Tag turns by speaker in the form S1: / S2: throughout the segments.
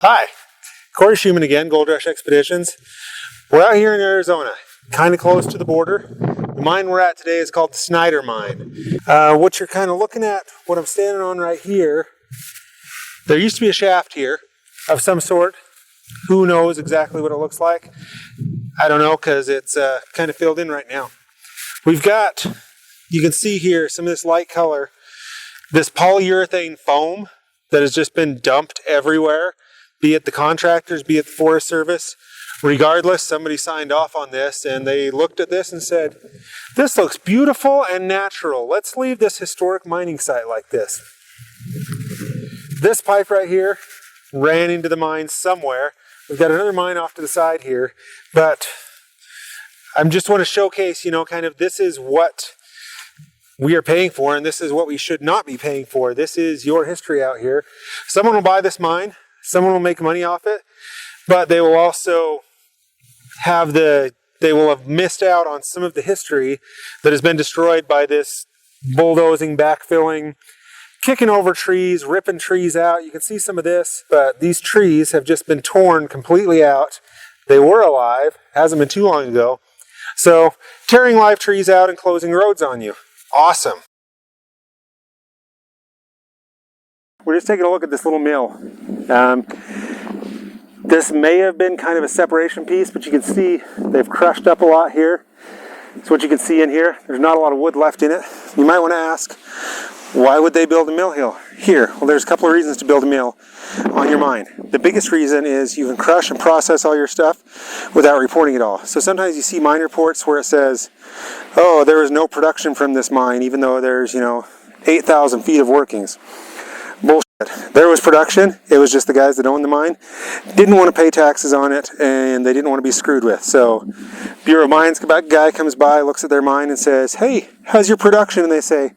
S1: Hi, Corey Shuman again, Gold Rush Expeditions. We're out here in Arizona, kind of close to the border. The mine we're at today is called the Snyder Mine. What you're kind of looking at, what I'm standing on right here, there used to be a shaft here of some sort. Who knows exactly what it looks like? I don't know, because it's kind of filled in right now. We've got, you can see here, some of this light color, this polyurethane foam that has just been dumped everywhere. Be it the contractors, be it the Forest Service, regardless, somebody signed off on this and they looked at this and said, this looks beautiful and natural. Let's leave this historic mining site like this. This pipe right here ran into the mine somewhere. We've got another mine off to the side here, but I just want to showcase, you know, kind of this is what we are paying for and this is what we should not be paying for. This is your history out here. Someone will buy this mine. Someone will make money off it, but they will also have they will have missed out on some of the history that has been destroyed by this bulldozing, backfilling, kicking over trees, ripping trees out. You can see some of this, but these trees have just been torn completely out. They were alive, hasn't been too long ago. So tearing live trees out and closing roads on you. Awesome. We're just taking a look at this little mill. This may have been kind of a separation piece, but you can see they've crushed up a lot here. That's what you can see in here. There's not a lot of wood left in it. You might want to ask, why would they build a mill here? Well, there's a couple of reasons to build a mill on your mine. The biggest reason is you can crush and process all your stuff without reporting it all. So sometimes you see mine reports where it says, oh, there was no production from this mine, even though there's, 8,000 feet of workings. Bullshit. There was production. It was just the guys that owned the mine didn't want to pay taxes on it, and they didn't want to be screwed with. So Bureau of Mines guy comes by, looks at their mine and says, hey, how's your production? And they say,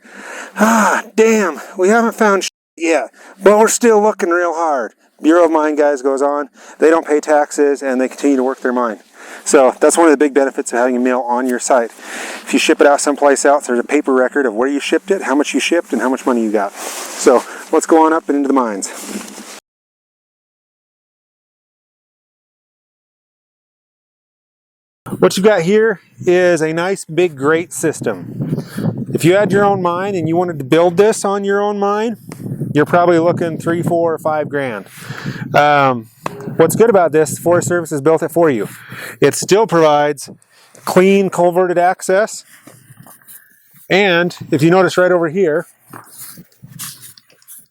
S1: damn, we haven't found shit yet, but we're still looking real hard. Bureau of Mine guys goes on, they don't pay taxes, and they continue to work their mine. So that's one of the big benefits of having a mill on your site. If you ship it out someplace else, there's a paper record of where you shipped it, how much you shipped, and how much money you got. So let's go on up and into the mines. What you've got here is a nice big grate system. If you had your own mine and you wanted to build this on your own mine, you're probably looking $3, $4, or $5 grand. What's good about this, Forest Service has built it for you. It still provides clean culverted access. And if you notice right over here,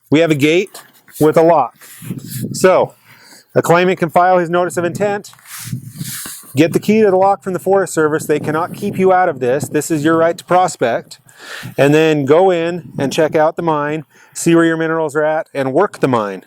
S1: we have a gate with a lock. So a claimant can file his notice of intent, get the key to the lock from the Forest Service. They cannot keep you out of this. This is your right to prospect. And then go in and check out the mine, see where your minerals are at, and work the mine.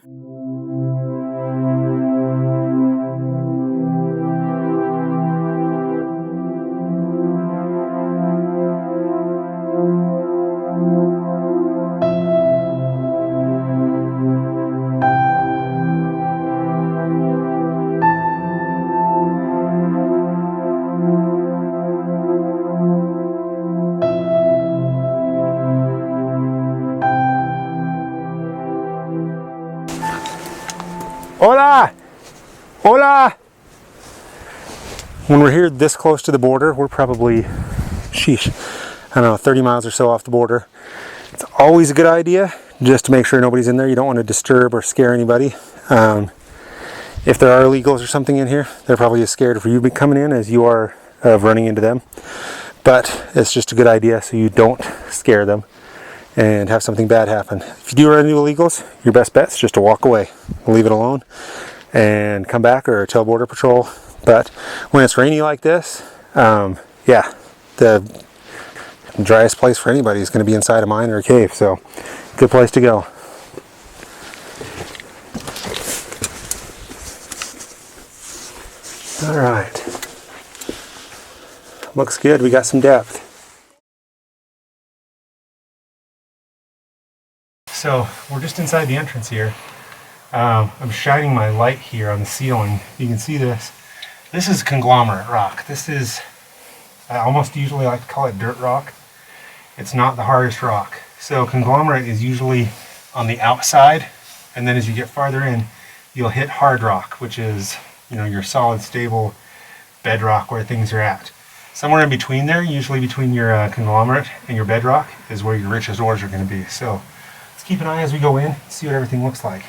S1: Hola! Hola! When we're here this close to the border, we're probably, I don't know, 30 miles or so off the border. It's always a good idea just to make sure nobody's in there. You don't want to disturb or scare anybody. If there are illegals or something in here, they're probably as scared of you coming in as you are of running into them. But it's just a good idea so you don't scare them and have something bad happen. If you do run into illegals, your best bet is just to walk away, leave it alone, and come back or tell Border Patrol. But when it's rainy like this, yeah, the driest place for anybody is going to be inside a mine or a cave. So, good place to go. All right, looks good. We got some depth. So we're just inside the entrance here. I'm shining my light here on the ceiling. You can see this. This is conglomerate rock. This is, I almost usually like to call it dirt rock. It's not the hardest rock. So conglomerate is usually on the outside, and then as you get farther in, you'll hit hard rock, which is, you know, your solid, stable bedrock where things are at. Somewhere in between there, usually between your conglomerate and your bedrock, is where your richest ores are going to be. So let's keep an eye as we go in, see what everything looks like.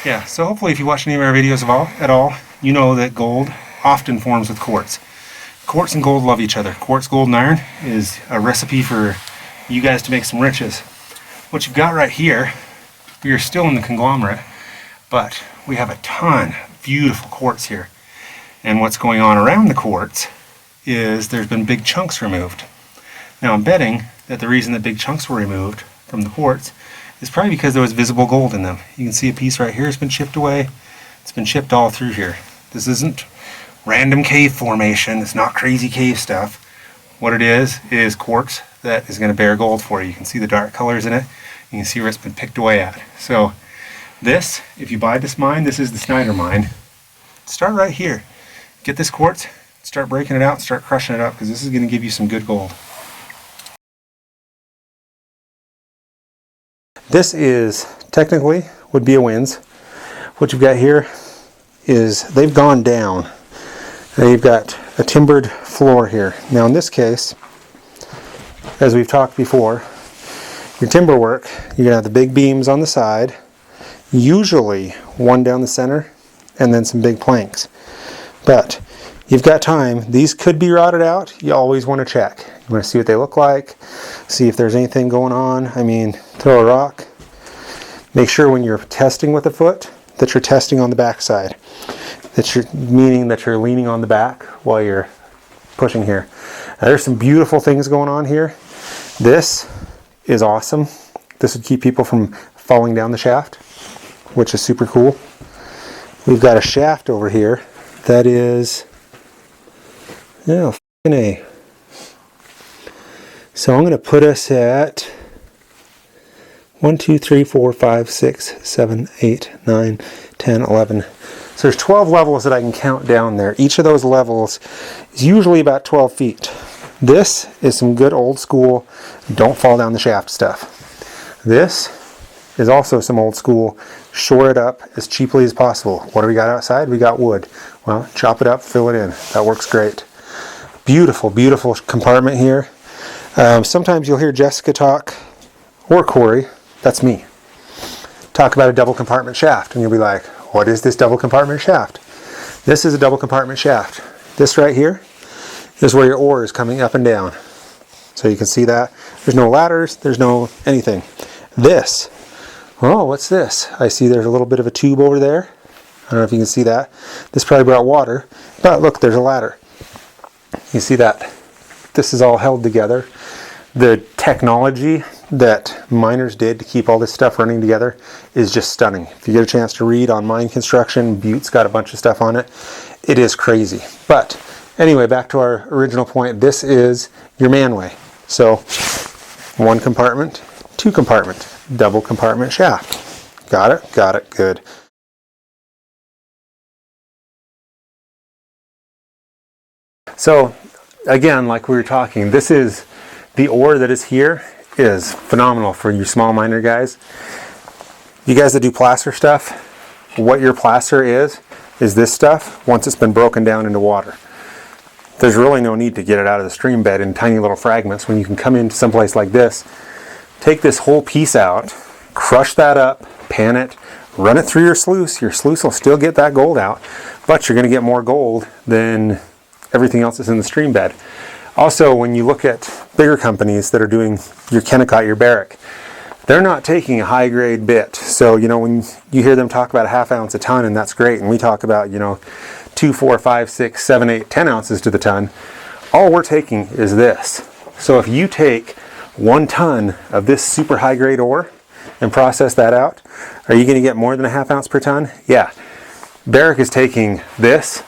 S1: Yeah, so hopefully if you watch any of our videos at all, you know that gold often forms with quartz. Quartz and gold love each other. Quartz, gold, and iron is a recipe for you guys to make some riches. What you've got right here, we are still in the conglomerate, but we have a ton of beautiful quartz here. And what's going on around the quartz is there's been big chunks removed. Now I'm betting that the reason that big chunks were removed from the quartz is probably because there was visible gold in them. You can see a piece right here has been chipped away. It's been chipped all through here. This isn't random cave formation. It's not crazy cave stuff. What it is quartz that is going to bear gold for you. You can see the dark colors in it. You can see where it's been picked away at. So this, if you buy this mine, this is the Snyder Mine. Start right here. Get this quartz, start breaking it out, start crushing it up, because this is going to give you some good gold. This is technically would be a winze. What you've got here is they've gone down. Now you've got a timbered floor here. Now in this case, as we've talked before, your timber work, you're gonna have the big beams on the side, usually one down the center, and then some big planks. But you've got time. These could be rotted out. You always want to check. You want to see what they look like, see if there's anything going on. I mean, throw a rock. Make sure when you're testing with a foot that you're testing on the back side. Meaning that you're leaning on the back while you're pushing here. Now, there's some beautiful things going on here. This is awesome. This would keep people from falling down the shaft, which is super cool. We've got a shaft over here that is, yeah, f***ing A. So I'm going to put us at 1, 2, 3, 4, 5, 6, 7, 8, 9, 10, 11. So there's 12 levels that I can count down there. Each of those levels is usually about 12 feet. This is some good old school, don't fall down the shaft stuff. This is also some old school, shore it up as cheaply as possible. What do we got outside? We got wood. Well, chop it up, fill it in. That works great. Beautiful, beautiful compartment here. Sometimes you'll hear Jessica talk, or Corey, that's me, talk about a double compartment shaft, and you'll be like, what is this double compartment shaft? This is a double compartment shaft. This right here is where your ore is coming up and down. So you can see that. There's no ladders, there's no anything. This, oh, what's this? I see there's a little bit of a tube over there. I don't know if you can see that. This probably brought water, but look, there's a ladder. You see that? This is all held together. The technology that miners did to keep all this stuff running together is just stunning. If you get a chance to read on mine construction, Butte's got a bunch of stuff on it. It is crazy. But anyway, back to our original point. This is your manway. So 1 compartment, 2 compartment, double compartment shaft. Got it? Got it. Good. So again, like we were talking, this is the ore that is here is phenomenal for you small miner guys. You guys that do placer stuff, what your placer is this stuff once it's been broken down into water. There's really no need to get it out of the stream bed in tiny little fragments when you can come into someplace like this, take this whole piece out, crush that up, pan it, run it through your sluice. Your sluice will still get that gold out, but you're going to get more gold than everything else that's in the stream bed. Also, when you look at bigger companies that are doing your Kennecott, your Barrick, they're not taking a high grade bit. So, you know, when you hear them talk about a ½ ounce a ton, and that's great, and we talk about, you know, 2, 4, 5, 6, 7, 8, 10 ounces to the ton, all we're taking is this. So if you take 1 ton of this super high grade ore and process that out, are you going to get more than a ½ ounce per ton? Yeah. Barrick is taking this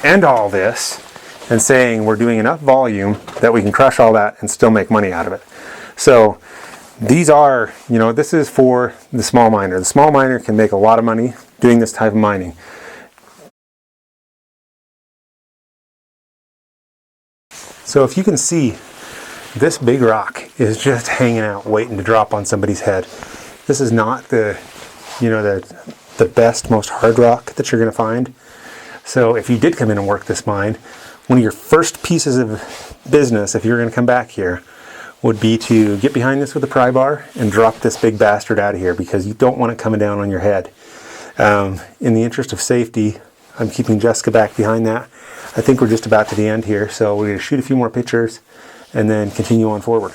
S1: and all this and saying we're doing enough volume that we can crush all that and still make money out of it. So these are, you know, this is for the small miner. The small miner can make a lot of money doing this type of mining. So if you can see, this big rock is just hanging out waiting to drop on somebody's head. This is not the, you know, the best, most hard rock that you're going to find. So if you did come in and work this mine, one of your first pieces of business, if you're going to come back here, would be to get behind this with a pry bar and drop this big bastard out of here, because you don't want it coming down on your head. In the interest of safety, I'm keeping Jessica back behind that. I think we're just about to the end here, so we're going to shoot a few more pictures and then continue on forward.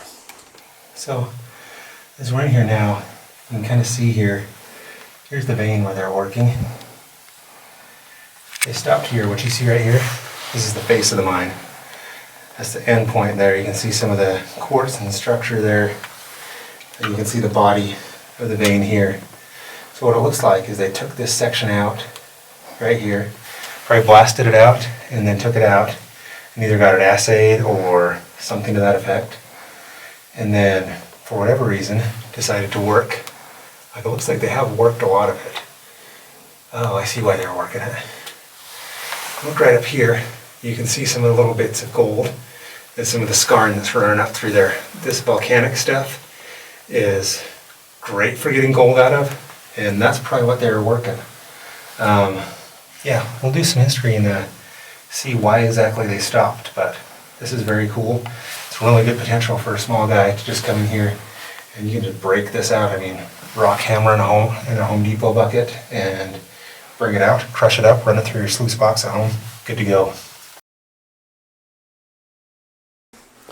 S1: So as we're in here now, you can kind of see here, here's the vein where they're working. They stopped here, what you see right here, this is the face of the mine. That's the end point there. You can see some of the quartz and the structure there. And you can see the body of the vein here. So what it looks like is they took this section out right here, probably blasted it out and then took it out and either got it assayed or something to that effect. And then, for whatever reason, decided to work. Like, it looks like they have worked a lot of it. Oh, I see why they're working it. Look right up here. You can see some of the little bits of gold and some of the scarring that's running up through there. This volcanic stuff is great for getting gold out of, and that's probably what they were working. Yeah, we'll do some history and see why exactly they stopped, but this is very cool. It's really good potential for a small guy to just come in here and you can just break this out. I mean, rock hammer in a Home Depot bucket and bring it out, crush it up, run it through your sluice box at home, good to go.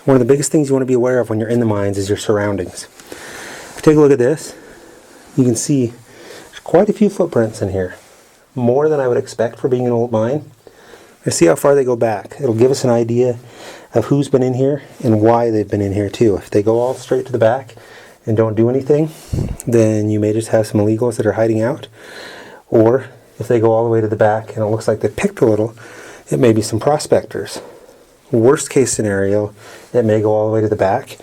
S1: One of the biggest things you want to be aware of when you're in the mines is your surroundings. If you take a look at this, you can see there's quite a few footprints in here. More than I would expect for being an old mine. Let's see how far they go back. It'll give us an idea of who's been in here and why they've been in here too. If they go all straight to the back and don't do anything, then you may just have some illegals that are hiding out. Or if they go all the way to the back and it looks like they picked a little, it may be some prospectors. Worst case scenario, it may go all the way to the back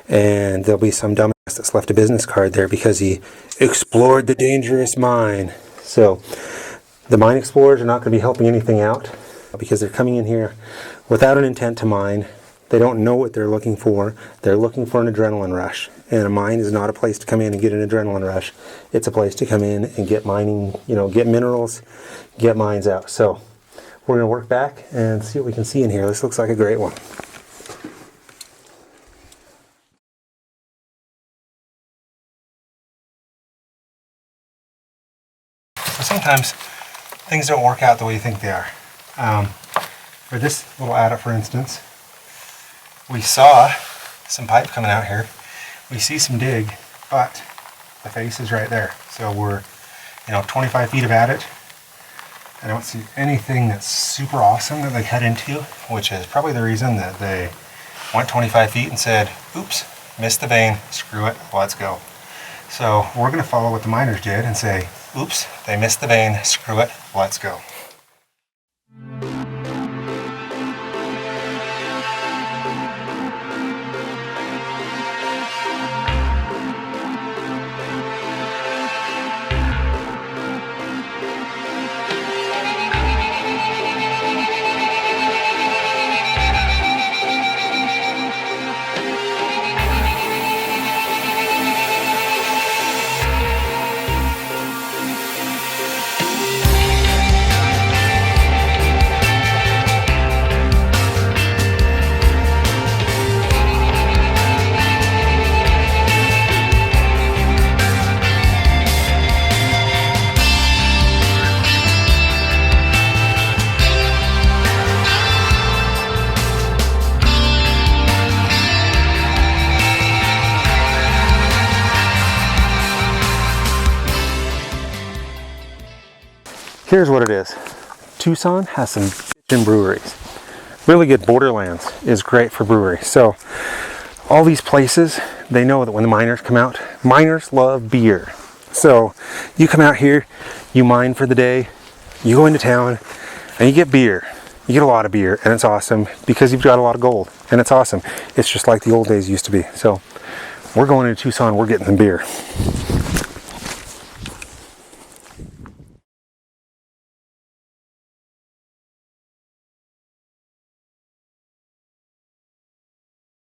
S1: and there'll be some dumbass that's left a business card there because he explored the dangerous mine. So the mine explorers are not going to be helping anything out because they're coming in here without an intent to mine. They don't know what they're looking for. They're looking for an adrenaline rush. And a mine is not a place to come in and get an adrenaline rush. It's a place to come in and get mining, you know, get minerals, get mines out. So we're going to work back and see what we can see in here. This looks like a great one. So sometimes things don't work out the way you think they are. For this little adit, for instance, we saw some pipe coming out here. We see some dig, but the face is right there. So we're, 25 feet of adit. I don't see anything that's super awesome that they cut into, which is probably the reason that they went 25 feet and said, oops, missed the vein, screw it, let's go. So we're going to follow what the miners did and say, oops, they missed the vein, screw it, let's go. Here's what it is. Tucson has some bitchin' breweries. Really good borderlands is great for breweries. So all these places, they know that when the miners come out, miners love beer. So you come out here, you mine for the day, you go into town, and you get beer. You get a lot of beer, and it's awesome because you've got a lot of gold, and it's awesome. It's just like the old days used to be. So we're going into Tucson, we're getting some beer.